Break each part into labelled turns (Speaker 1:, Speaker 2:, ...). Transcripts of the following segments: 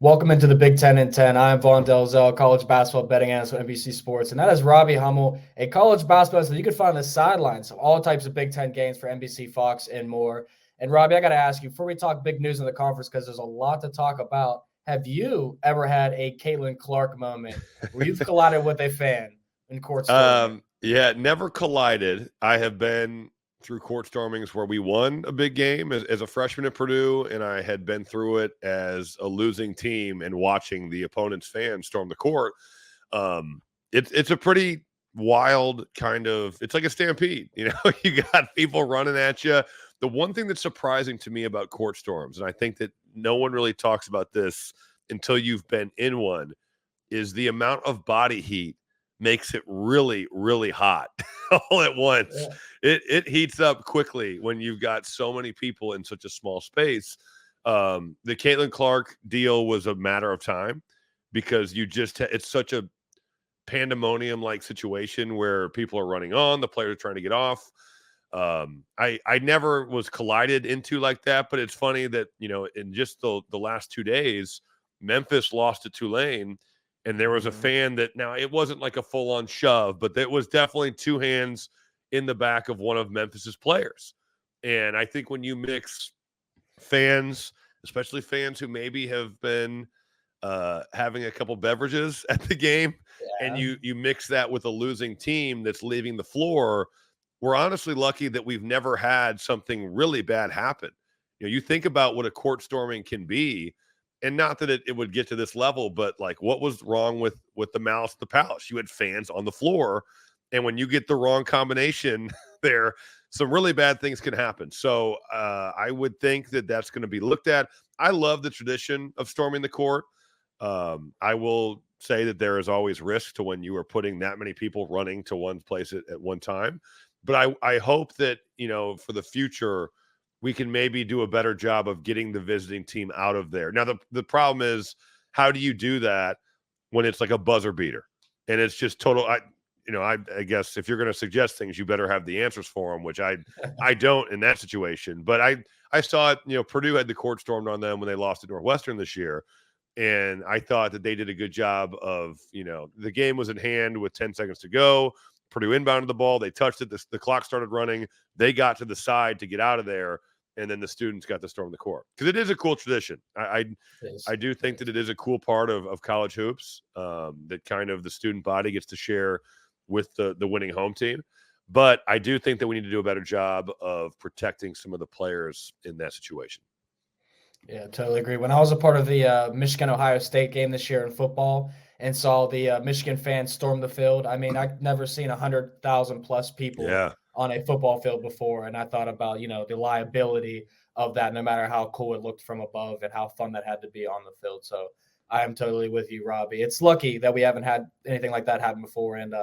Speaker 1: Welcome into the Big Ten in 10. I'm Vaughn Dalzell, college basketball betting analyst with NBC Sports. And that is Robbie Hummel, a college basketball analyst that you can find on the sidelines of all types of Big Ten games for NBC, Fox, and more. And Robbie, I got to ask you, before we talk big news in the conference, because there's a lot to talk about, have you ever had a Caitlin Clark moment where you've collided with a fan in court storming?
Speaker 2: Yeah, never collided. I have been through court stormings where we won a big game as a freshman at Purdue, and I had been through it as a losing team and watching the opponent's fans storm the court. It's a pretty wild kind of, it's like a stampede. You got people running at you. The one thing that's surprising to me about court storms, and I think that no one really talks about this until you've been in one, is the amount of body heat makes it really, really hot all at once. Yeah. It heats up quickly when you've got so many people in such a small space. The Caitlin Clark deal was a matter of time because it's such a pandemonium-like situation where people are running on, the players are trying to get off. I never was collided into like that, but it's funny that, in just the last 2 days, Memphis lost to Tulane. And there was a fan that, now it wasn't like a full-on shove, but it was definitely two hands in the back of one of Memphis's players. And I think when you mix fans, especially fans who maybe have been having a couple beverages at the game, and you mix that with a losing team that's leaving the floor, we're honestly lucky that we've never had something really bad happen. You think about what a court storming can be. And not that it would get to this level, but like what was wrong with the Malice the Palace? You had fans on the floor, and when you get the wrong combination there, some really bad things can happen. So I would think that that's going to be looked at. I love the tradition of storming the court. I will say that there is always risk to when you are putting that many people running to one place at one time. But I hope that, for the future, we can maybe do a better job of getting the visiting team out of there. Now, the problem is, how do you do that when it's like a buzzer beater and it's just total? I guess if you're going to suggest things, you better have the answers for them, which I don't in that situation. But I saw it. Purdue had the court stormed on them when they lost to Northwestern this year, and I thought that they did a good job of, the game was in hand with 10 seconds to go. Purdue inbounded the ball. They touched it. The clock started running. They got to the side to get out of there. And then the students got to storm the court because it is a cool tradition. I do think that it is a cool part of college hoops that kind of the student body gets to share with the winning home team. But I do think that we need to do a better job of protecting some of the players in that situation.
Speaker 1: Yeah, totally agree. When I was a part of the Michigan-Ohio State game this year in football and saw the Michigan fans storm the field, I mean, I've never seen 100,000 plus people on a football field before. And I thought about, the liability of that, no matter how cool it looked from above and how fun that had to be on the field. So I am totally with you, Robbie. It's lucky that we haven't had anything like that happen before. And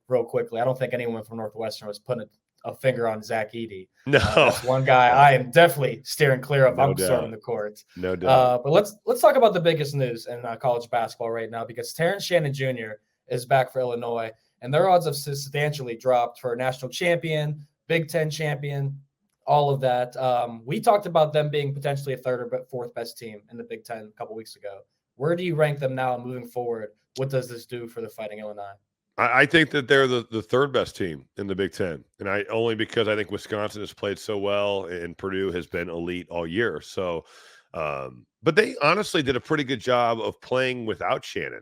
Speaker 1: real quickly, I don't think anyone from Northwestern was putting a finger on Zach Edey.
Speaker 2: No,
Speaker 1: that's one guy I am definitely steering clear of. I'm storming the court.
Speaker 2: No doubt.
Speaker 1: But let's talk about the biggest news in college basketball right now, because Terrence Shannon Jr. is back for Illinois, and their odds have substantially dropped for a national champion, Big Ten champion, all of that. We talked about them being potentially a third or fourth best team in the Big Ten a couple weeks ago. Where do you rank them now moving forward? What does this do for the Fighting Illini?
Speaker 2: I think that they're the third best team in the Big Ten, and only because I think Wisconsin has played so well and Purdue has been elite all year. So, but they honestly did a pretty good job of playing without Shannon.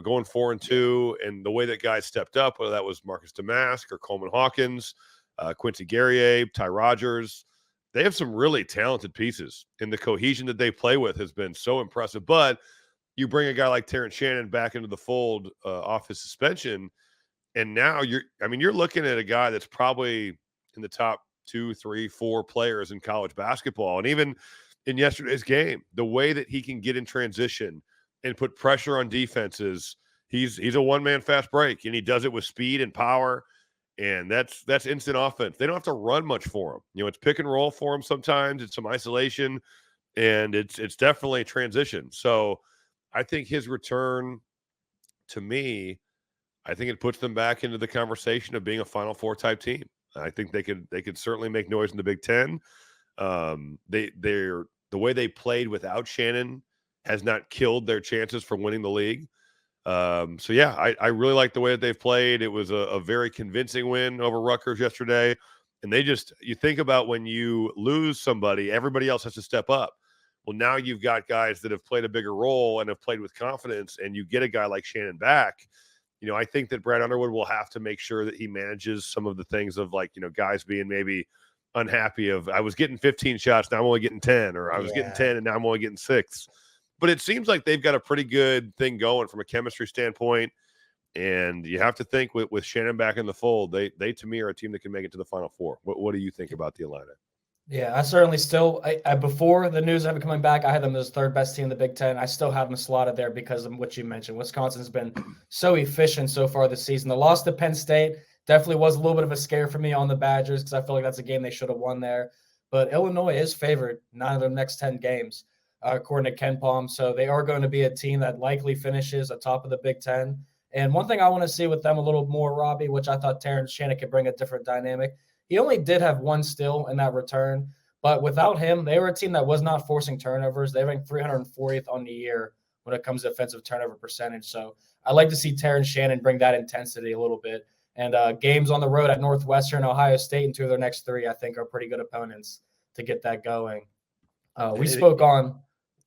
Speaker 2: Going 4-2, and the way that guys stepped up, whether that was Marcus Damask or Coleman Hawkins, Quincy Guerrier, Ty Rogers, they have some really talented pieces, and the cohesion that they play with has been so impressive. But you bring a guy like Terrence Shannon back into the fold off his suspension, and now you're looking at a guy that's probably in the top 2, 3, 4 players in college basketball. And even in yesterday's game, the way that he can get in transition and put pressure on defenses, he's a one-man fast break, and he does it with speed and power, and that's instant offense. They don't have to run much for him. It's pick and roll for him sometimes. It's some isolation, and it's definitely a transition. So I think his return, to me, I think it puts them back into the conversation of being a Final Four type team. I think they could certainly make noise in the Big Ten. The way they played without Shannon has not killed their chances for winning the league. So yeah, I really like the way that they've played. It was a very convincing win over Rutgers yesterday. And you think about when you lose somebody, everybody else has to step up. Well, now you've got guys that have played a bigger role and have played with confidence, and you get a guy like Shannon back. I think that Brad Underwood will have to make sure that he manages some of the things of guys being maybe unhappy of, I was getting 15 shots, now I'm only getting 10, or I was getting 10 and now I'm only getting 6. But it seems like they've got a pretty good thing going from a chemistry standpoint. And you have to think with Shannon back in the fold, they to me are a team that can make it to the Final Four. What do you think about the Illini?
Speaker 1: Yeah, I certainly still before the news of it coming back, I had them as third best team in the Big Ten. I still have them slotted there because of what you mentioned. Wisconsin's been so efficient so far this season. The loss to Penn State definitely was a little bit of a scare for me on the Badgers because I feel like that's a game they should have won there. But Illinois is favored 9 of their next 10 games, according to Ken Palm. So they are going to be a team that likely finishes atop of the Big Ten. And one thing I want to see with them a little more, Robbie, which I thought Terrence Shannon could bring a different dynamic. He only did have one steal in that return, but without him, they were a team that was not forcing turnovers. They ranked 340th on the year when it comes to offensive turnover percentage. So I'd like to see Terrence Shannon bring that intensity a little bit. And games on the road at Northwestern, Ohio State, and 2 of their next 3, I think, are pretty good opponents to get that going. We spoke on.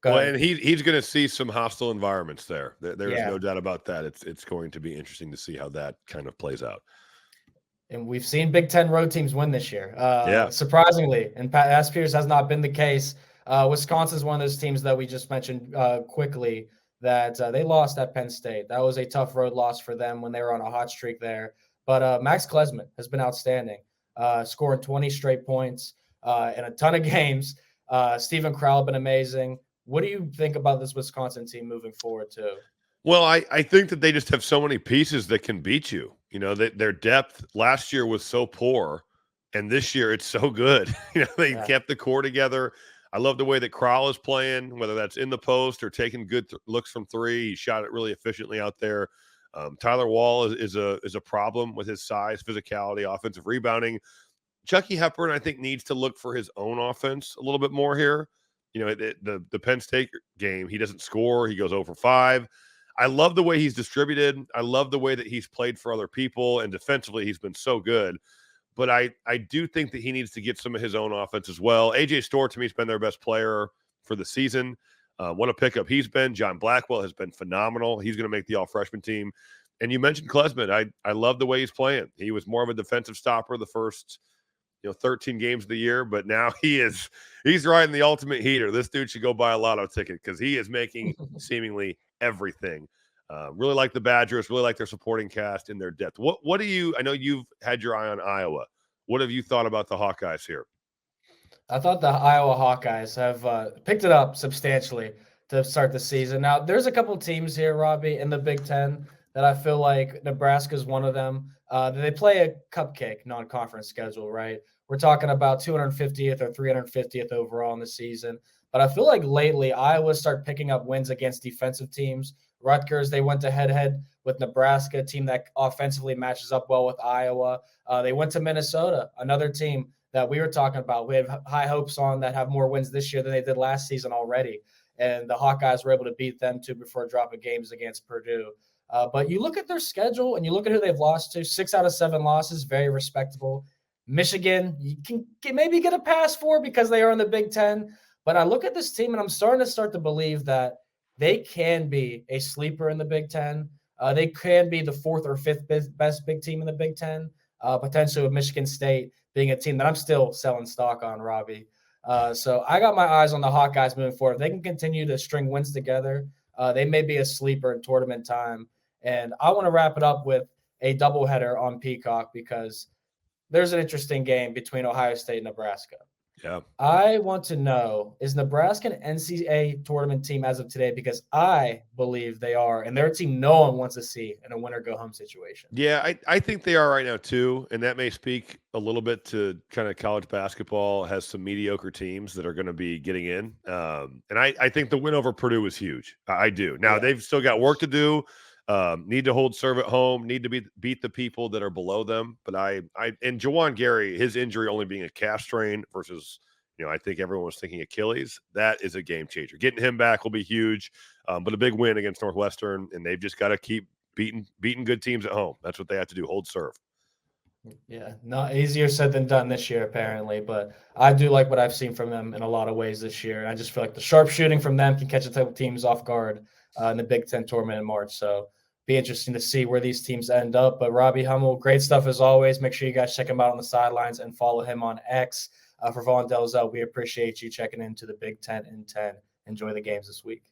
Speaker 2: Well, and he's going to see some hostile environments there. There's no doubt about that. It's going to be interesting to see how that kind of plays out.
Speaker 1: And we've seen Big Ten road teams win this year. Surprisingly, and past years has not been the case. Wisconsin's one of those teams that we just mentioned quickly that they lost at Penn State. That was a tough road loss for them when they were on a hot streak there. But Max Klesmit has been outstanding, scoring 20 straight points in a ton of games. Stephen Crowell been amazing. What do you think about this Wisconsin team moving forward too?
Speaker 2: Well, I think that they just have so many pieces that can beat you. Their depth last year was so poor, and this year it's so good. They kept the core together. I love the way that Crowell is playing, whether that's in the post or taking good looks from 3. He shot it really efficiently out there. Tyler Wall is a problem with his size, physicality, offensive rebounding. Chucky Hepburn, I think, needs to look for his own offense a little bit more here. The Penn State game, he doesn't score. He goes 0 for 5. I love the way he's distributed. I love the way that he's played for other people, and defensively he's been so good. But I do think that he needs to get some of his own offense as well. AJ Storr, to me, has been their best player for the season. What a pickup he's been. John Blackwell has been phenomenal. He's going to make the all-freshman team. And you mentioned Klesmit. I love the way he's playing. He was more of a defensive stopper the first 13 games of the year, but now he's riding the ultimate heater. This dude should go buy a lotto ticket because he is making seemingly everything. Really like the Badgers, really like their supporting cast and their depth. What do you, I know you've had your eye on Iowa. What have you thought about the Hawkeyes here?
Speaker 1: I thought the Iowa Hawkeyes have picked it up substantially to start the season. Now, there's a couple teams here, Robbie, in the Big Ten that I feel like Nebraska is one of them. They play a cupcake non-conference schedule, right? We're talking about 250th or 350th overall in the season. But I feel like lately Iowa start picking up wins against defensive teams. Rutgers, they went to head-to-head with Nebraska, a team that offensively matches up well with Iowa. They went to Minnesota, another team that we were talking about. We have high hopes on that have more wins this year than they did last season already. And the Hawkeyes were able to beat them too before dropping games against Purdue. But you look at their schedule and you look at who they've lost to, 6 out of 7 losses, very respectable. Michigan, you can maybe get a pass for because they are in the Big Ten. But I look at this team and I'm starting to believe that they can be a sleeper in the Big Ten. They can be the 4th or 5th best big team in the Big Ten, potentially with Michigan State being a team that I'm still selling stock on, Robbie. So I got my eyes on the Hawkeyes moving forward. If they can continue to string wins together, they may be a sleeper in tournament time. And I want to wrap it up with a doubleheader on Peacock because there's an interesting game between Ohio State and Nebraska.
Speaker 2: Yeah.
Speaker 1: I want to know, is Nebraska an NCAA tournament team as of today? Because I believe they are, and they're a team no one wants to see in a win-or-go-home situation.
Speaker 2: Yeah, I think they are right now too, and that may speak a little bit to kind of college basketball has some mediocre teams that are going to be getting in. And I think the win over Purdue was huge. I do. Now, they've still got work to do. Need to hold serve at home, need to beat the people that are below them. But and Jawan Gary, his injury only being a calf strain versus I think everyone was thinking Achilles. That is a game changer. Getting him back will be huge, but a big win against Northwestern, and they've just got to keep beating good teams at home. That's what they have to do, hold serve.
Speaker 1: Yeah, not easier said than done this year, apparently, but I do like what I've seen from them in a lot of ways this year. And I just feel like the sharpshooting from them can catch the type of teams off guard in the Big Ten tournament in March. So be interesting to see where these teams end up. But Robbie Hummel, great stuff as always. Make sure you guys check him out on the sidelines and follow him on X. For Vaughn Dalzell, we appreciate you checking into the Big Ten in 10. Enjoy the games this week.